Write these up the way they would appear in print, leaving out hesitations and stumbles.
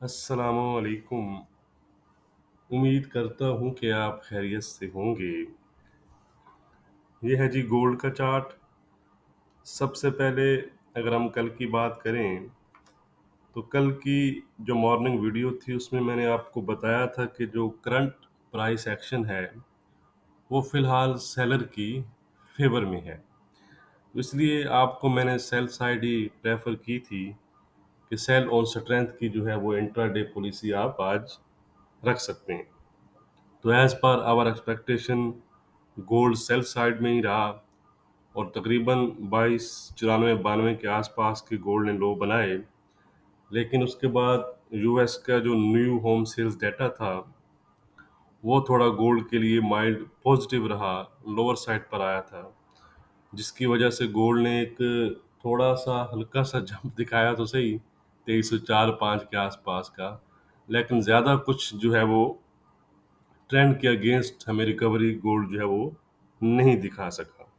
अस्सलामुअलैकुम। उम्मीद करता हूँ कि आप खैरियत से होंगे। ये है जी गोल्ड का चार्ट। सबसे पहले अगर हम कल की बात करें तो कल की जो मॉर्निंग वीडियो थी उसमें मैंने आपको बताया था कि जो करंट प्राइस एक्शन है वो फ़िलहाल सेलर की फेवर में है। तो इसलिए आपको मैंने सेल साइड ही प्रेफ़र की थी कि सेल ऑन स्ट्रेंथ की जो है वो इंट्राडे पॉलिसी आप आज रख सकते हैं। तो as per hour expectation gold sell side में ही रहा और तकरीबन 22 94 92 के आसपास के गोल्ड ने लो बनाए। लेकिन उसके बाद यूएस का जो न्यू होम सेल्स डाटा था वो थोड़ा गोल्ड के लिए माइल्ड पॉजिटिव रहा, लोअर साइड पर आया था, जिसकी वजह से गोल्ड ने एक थोड़ा सा हल्का सा जंप दिखाया तो सही, 2304-5 के आसपास का। लेकिन ज़्यादा कुछ जो है वो ट्रेंड के अगेंस्ट हमें रिकवरी गोल्ड जो है वो नहीं दिखा सका।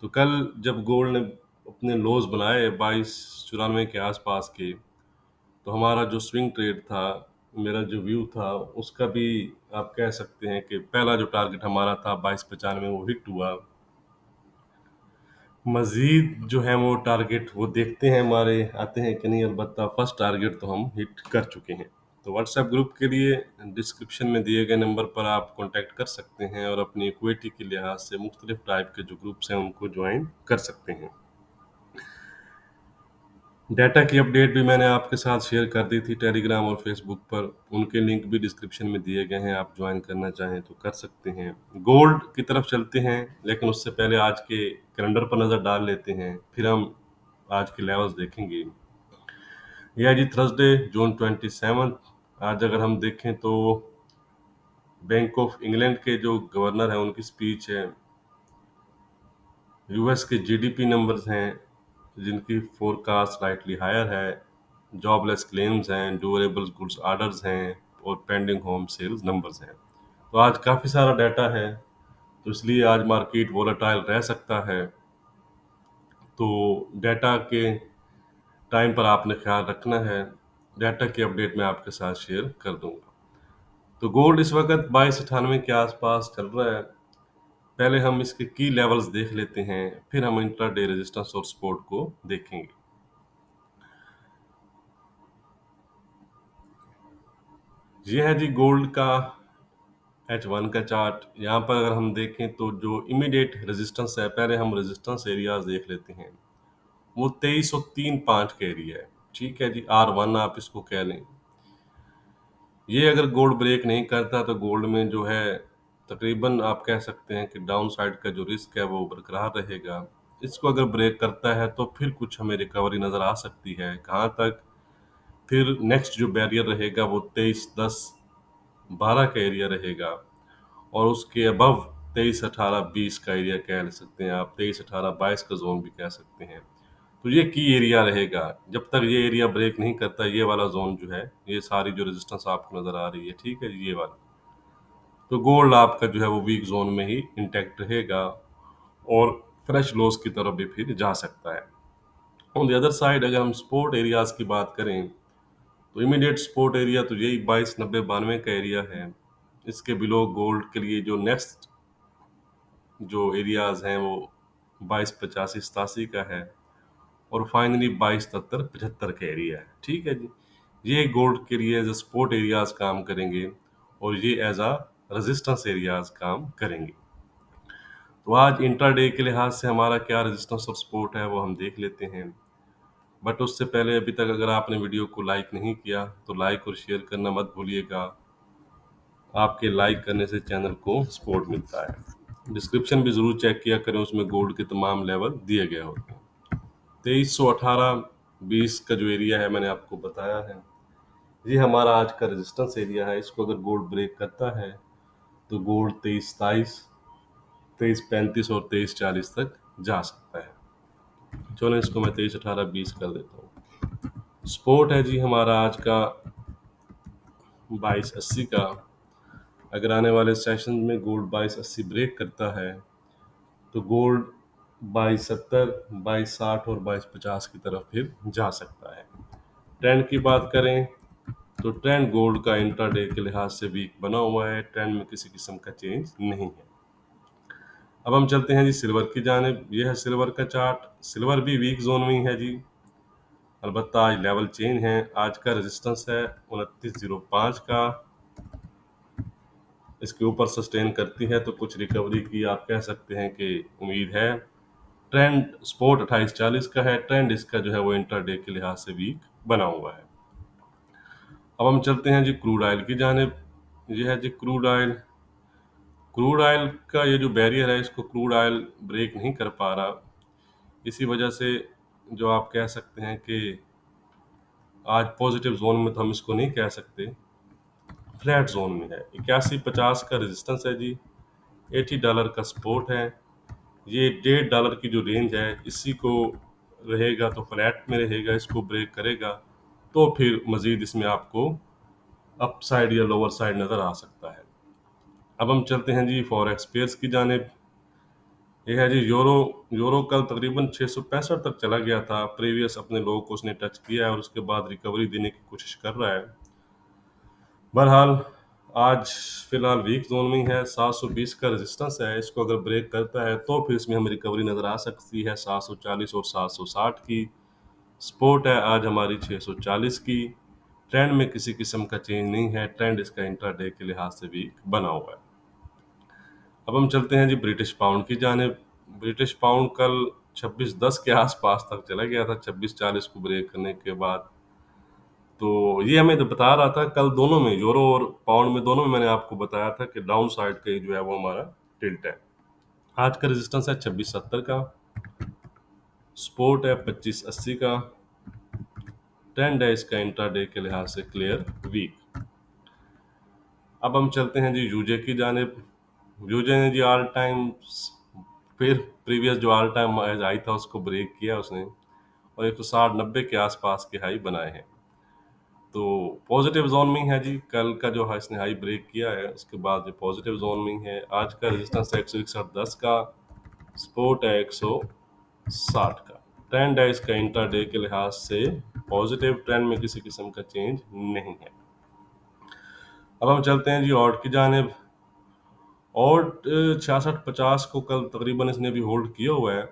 तो कल जब गोल्ड ने अपने लोज बनाए 2294 के आसपास के, तो हमारा जो स्विंग ट्रेड था, मेरा जो व्यू था, उसका भी आप कह सकते हैं कि पहला जो टारगेट हमारा था 2295 वो हिट हुआ। मजीद जो है वो टारगेट वो देखते हैं हमारे आते हैं कि नहीं, अलबत्ता फर्स्ट टारगेट तो हम हिट कर चुके हैं। तो व्हाट्सएप ग्रुप के लिए डिस्क्रिप्शन में दिए गए नंबर पर आप कांटेक्ट कर सकते हैं और अपनी इक्विटी के लिहाज से मुख्तलिफ टाइप के जो ग्रुप्स हैं उनको ज्वाइन कर सकते हैं। डाटा की अपडेट भी मैंने आपके साथ शेयर कर दी थी टेलीग्राम और फेसबुक पर। उनके लिंक भी डिस्क्रिप्शन में दिए गए हैं, आप ज्वाइन करना चाहें तो कर सकते हैं। गोल्ड की तरफ चलते हैं, लेकिन उससे पहले आज के कैलेंडर पर नज़र डाल लेते हैं, फिर हम आज के लेवल्स देखेंगे। यह है जी थर्सडे जून 27। आज अगर हम देखें तो बैंक ऑफ इंग्लैंड के जो गवर्नर हैं उनकी स्पीच है, यूएस के जीडीपी नंबर्स हैं जिनकी फोरकास्ट स्लाइटली हायर है, जॉबलेस क्लेम्स हैं, ड्यूरेबल गुड्स ऑर्डर्स हैं और पेंडिंग होम सेल्स नंबर्स हैं। तो आज काफ़ी सारा डाटा है, तो इसलिए आज मार्केट वोलेटाइल रह सकता है। तो डाटा के टाइम पर आपने ख्याल रखना है। डाटा की अपडेट मैं आपके साथ शेयर कर दूंगा। तो गोल्ड इस वक्त 2298 के आसपास चल रहा है। पहले हम इसके की लेवल्स देख लेते हैं, फिर हम इंट्राडे रेजिस्टेंस और सपोर्ट को देखेंगे। ये है जी गोल्ड का H1 का चार्ट। यहाँ पर अगर हम देखें तो जो इमीडिएट रेजिस्टेंस है, पहले हम रेजिस्टेंस एरियाज देख लेते हैं। वो 2303.5 का एरिया है। ठीक है जी, R1 आप इसको कह लें। ये अगर गोल्ड ब्रेक नहीं करता तो गोल्ड में जो है तकरीबन आप कह सकते हैं कि डाउन साइड का जो रिस्क है वो बरकरार रहेगा। इसको अगर ब्रेक करता है तो फिर कुछ हमें रिकवरी नज़र आ सकती है। कहाँ तक? फिर नेक्स्ट जो बैरियर रहेगा वो 2310-12 का एरिया रहेगा और उसके अबव 2318-20 का एरिया कह सकते हैं आप, 2318-22 का जोन भी कह सकते हैं। तो ये की एरिया रहेगा। जब तक ये एरिया ब्रेक नहीं करता, ये वाला जोन जो है, ये सारी जो रेजिस्टेंस आपको नजर आ रही है, ठीक है, ये वाला, तो गोल्ड आपका जो है वो वीक जोन में ही इंटैक्ट रहेगा और फ्रेश लॉस की तरफ भी फिर जा सकता है। ऑन द अदर साइड अगर हम स्पोर्ट एरियाज की बात करें तो इमीडिएट स्पोर्ट एरिया तो यही 2290-92 का एरिया है। इसके बिलो गोल्ड के लिए जो नेक्स्ट जो एरियाज हैं वो 2285-87 का है और फाइनली 2273-75 का एरिया है। ठीक है जी, ये गोल्ड के लिए एज अ सपोर्ट एरियाज काम करेंगे और ये एज अ रेजिस्टेंस एरियाज काम करेंगे। तो आज इंट्राडे के लिहाज से हमारा क्या रेजिस्टेंस और सपोर्ट है वो हम देख लेते हैं। बट उससे पहले अभी तक अगर आपने वीडियो को लाइक नहीं किया तो लाइक और शेयर करना मत भूलिएगा। आपके लाइक करने से चैनल को सपोर्ट मिलता है। डिस्क्रिप्शन भी ज़रूर चेक किया करें, उसमें गोल्ड के तमाम लेवल दिए गए होते हैं। 2318-20 का जो एरिया है मैंने आपको बताया है, ये हमारा आज का रेजिस्टेंस एरिया है। इसको अगर गोल्ड ब्रेक करता है तो गोल्ड 2322, 2335 और 2340 तक जा सकता है। चलो इसको मैं 2318-20 कर देता हूँ। सपोर्ट है जी हमारा आज का 2280 का। अगर आने वाले सेशन में गोल्ड 2280 ब्रेक करता है तो गोल्ड 2270, 2260 और 2250 की तरफ फिर जा सकता है। ट्रेंड की बात करें तो ट्रेंड गोल्ड का इंट्राडे के लिहाज से वीक बना हुआ है, ट्रेंड में किसी किस्म का चेंज नहीं है। अब हम चलते हैं जी सिल्वर की जानिब। यह है सिल्वर का चार्ट। सिल्वर भी वीक जोन में ही है जी, अलबत्ता आज लेवल चेंज है। आज का रेजिस्टेंस है 2905 का, इसके ऊपर सस्टेन करती है तो कुछ रिकवरी की आप कह सकते हैं कि उम्मीद है। ट्रेंड स्पोर्ट 2840 का है, ट्रेंड इसका जो है वो इंट्राडे के लिहाज से वीक बना हुआ है। अब हम चलते हैं जी क्रूड ऑयल की जानिब। यह है जी क्रूड ऑयल। क्रूड ऑयल का ये जो बैरियर है, इसको क्रूड ऑयल ब्रेक नहीं कर पा रहा। इसी वजह से जो आप कह सकते हैं कि आज पॉजिटिव जोन में तो हम इसको नहीं कह सकते, फ्लैट जोन में है। 8150 का रेजिस्टेंस है जी, $80 का सपोर्ट है। ये $1.5 की जो रेंज है, इसी को रहेगा तो फ्लैट में रहेगा, इसको ब्रेक करेगा तो फिर मजीद इसमें आपको अप साइड या लोअर साइड नज़र आ सकता है। अब हम चलते हैं जी फॉरेक्स पेयर्स की जानिब। ये है जी यूरो। यूरो कल तकरीबन 665 तक चला गया था, प्रीवियस अपने लो को उसने टच किया है और उसके बाद रिकवरी देने की कोशिश कर रहा है। बहरहाल आज फिलहाल वीक जोन में ही है। 720 का रेजिस्टेंस है, इसको अगर ब्रेक करता है तो फिर इसमें हमें रिकवरी नज़र आ सकती है 740 और 760 की। सपोर्ट है आज हमारी 640 की। ट्रेंड में किसी किस्म का चेंज नहीं है, ट्रेंड इसका इंट्राडे के लिहाज से वीक बना हुआ है। अब हम चलते हैं जी ब्रिटिश पाउंड की जानिब। ब्रिटिश पाउंड कल 2610 के आसपास तक चला गया था, 2640 को ब्रेक करने के बाद। तो ये हमें तो बता रहा था कल, दोनों में यूरो और पाउंड में दोनों में मैंने आपको बताया था कि डाउन साइड का जो है वो हमारा टिल्ट है। आज का रेजिस्टेंस है 2670 का, सपोर्ट है 2580 का, ट्रेंड है इसका इंट्राडे के लिहाज से क्लियर वीक। अब हम चलते हैं जी यूजे की जानिब। यूजे ने जी ऑल टाइम, फिर प्रीवियस जो ऑल टाइम हाई था उसको ब्रेक किया उसने और 160-90 के आसपास के हाई बनाए हैं। तो पॉजिटिव जोन में ही है जी। कल का जो है इसने हाई ब्रेक किया है, उसके बाद जो पॉजिटिव जोन में ही है। आज का रेजिस्टेंस है 161.10 का, सपोर्ट है 160 का, ट्रेंड है इसका इंट्राडे के लिहाज से पॉजिटिव, ट्रेंड में किसी किस्म का चेंज नहीं है। अब हम चलते हैं जी ऑड की जानिब। ऑड 6650 को कल तकरीबन इसने भी होल्ड किया हुआ है,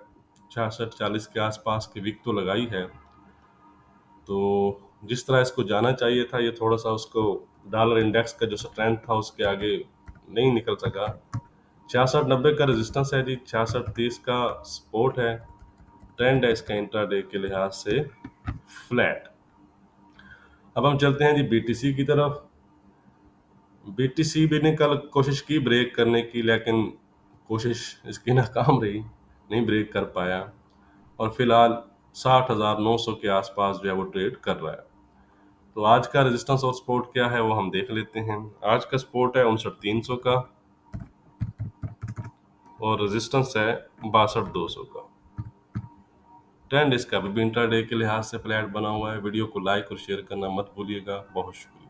6640 के आसपास की विक तो लगाई है। तो जिस तरह इसको जाना चाहिए था, ये थोड़ा सा उसको डॉलर इंडेक्स का जो स्ट्रेंथ था उसके आगे नहीं निकल सका। 6690 का रेजिस्टेंस है जी, 6630 का सपोर्ट है, ट्रेंड है इसका इंट्राडे के लिहाज से फ्लैट। अब हम चलते हैं जी बीटीसी की तरफ। बीटीसी भी ने कल कोशिश की ब्रेक करने की, लेकिन कोशिश इसकी नाकाम रही, नहीं ब्रेक कर पाया और फिलहाल 60,900 के आसपास जो है वो ट्रेड कर रहा है। तो आज का रेजिस्टेंस और सपोर्ट क्या है वो हम देख लेते हैं। आज का सपोर्ट है 59,300 का और रेजिस्टेंस है 62,200 का। ट्रेंड इसका भी इंट्राडे के लिहाज से फ्लैट बना हुआ है। वीडियो को लाइक और शेयर करना मत भूलिएगा। बहुत शुक्रिया।